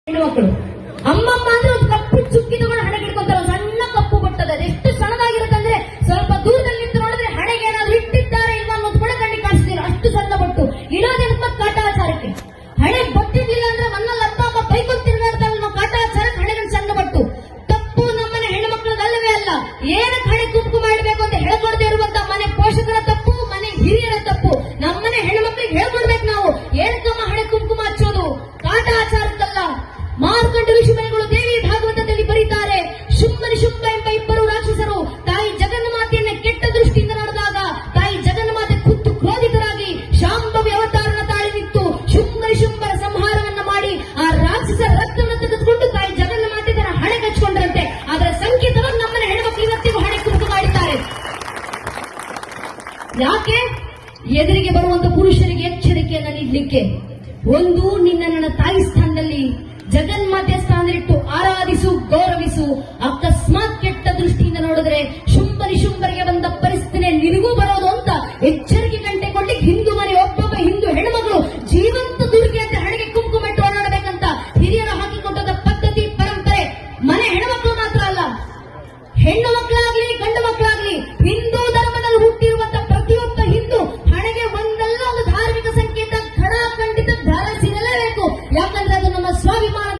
ಹೆಣ್ಮಕ್ಳು ಅಮ್ಮಮ್ಮ ಅಂದ್ರೆ ಒಂದು ಕಪ್ಪು ಚುಕ್ಕಿ ತಗೊಂಡು ಹಣೆಗೆ ಹಿಡ್ಕೊಂತಾರೆ. ಸಣ್ಣ ಕಪ್ಪು ಬಟ್ಟದ ಎಷ್ಟು ಸಣ್ಣದಾಗಿರುತ್ತಂದ್ರೆ ಸ್ವಲ್ಪ ದೂರದಲ್ಲಿ ನಿಂತು ನೋಡಿದ್ರೆ ಹಣೆಗೆ ಏನಾದ್ರು ಇಟ್ಟಿದ್ದಾರೆ ಇಲ್ವಾ ಅನ್ನೋದು ಕೂಡ ಕಣ್ಣಿಗೆ ಕಾಣಿಸ್ತೀರ. ಅಷ್ಟು ಸಣ್ಣ ಬಟ್ಟು ಇರೋದೆಂತ ಕಾಟಾಚಾರಕ್ಕೆ. ಹಣೆ ಬಟ್ಟಿರ್ಲಿಲ್ಲ ಅಂದ್ರೆ ಮಣ್ಣಲ್ಲಿ ಅಪ್ಪ ಅಮ್ಮ ಬೈಕೊಂಡು ತಿರುಗಾಡ್ತಾವೆ ನಾವು ಕಾಟಾಚಾರಕ್ಕೆ ಹಣೆಗಳು ಸಣ್ಣ ಬಟ್ಟು. ತಪ್ಪು ನಮ್ಮನೆ ಹೆಣ್ಮಕ್ಳದಲ್ಲವೇ ಅಲ್ಲ. ಏನಕ್ಕೆ ಹಣೆ ಕುಂಕುಮ ಮಾಡಬೇಕು ಅಂತ ಹೇಳ್ಕೊಡದೆ ಇರುವಂತ ಮನೆ ಪೋಷಕರ ತಪ್ಪು, ಮನೆ ಹಿರಿಯರ ತಪ್ಪು. ನಮ್ಮನೆ ಹೆಣ್ಮಕ್ಳಿಗೆ ಹೇಳ್ಕೊಡ್ಬೇಕು ನಾವು ಏನಕ್ಕಮ್ಮ ಹಣೆ ಕುಂಕುಮ ಹಚ್ಚೋದು ಕಾಟಾಚಾರಕ್ಕಲ್ಲ. ಮಾರ್ಕಂಡ ಋಷಿಮುನಿಗಳು ದೇವಿ ಭಾಗವತದಲ್ಲಿ ಬರೀತಾರೆ, ಶುಂಭನಿ ಶುಂಭ ಎಂಬ ಇಬ್ಬರು ರಾಕ್ಷಸರು ತಾಯಿ ಜಗನ್ಮಾತೆಯನ್ನ ಕೆಟ್ಟ ದೃಷ್ಟಿಯಿಂದ ನೋಡಿದಾಗ ತಾಯಿ ಜಗನ್ಮಾತೆ ಖುದ್ದು ಕ್ರೋಧಿತರಾಗಿ ಶಾಂಭವಿ ಅವತಾರನ ತಾಳಿ ನಿಂತು ಶುಂಭನಿ ಶುಂಭರ ಸಂಹಾರವನ್ನ ಮಾಡಿ ಆ ರಾಕ್ಷಸರ ರಕ್ತವನ್ನು ತೆಗೆದುಕೊಂಡು ತಾಯಿ ಜಗನ್ಮಾತೆ ತನ್ನ ಹಣೆ ಹಚ್ಕೊಂಡ್ರಂತೆ. ಅದರ ಸಂಕೇತವಾಗಿ ನಮ್ಮನ್ನ ಹೆಣ್ಮಕ್ಳು ಇವತ್ತಿಗೂ ಹಣೆ ಕುಂಕುಮ ಮಾಡಿದ್ದಾರೆ. ಯಾಕೆ? ಎದುರಿಗೆ ಬರುವಂತ ಪುರುಷರಿಗೆ ಎಚ್ಚರಿಕೆಯನ್ನ ನೀಡಲಿಕ್ಕೆ. ಒಂದು, ನಿನ್ನ ನನ್ನ ತಾಯಿ ಸ್ಥಾನದಲ್ಲಿ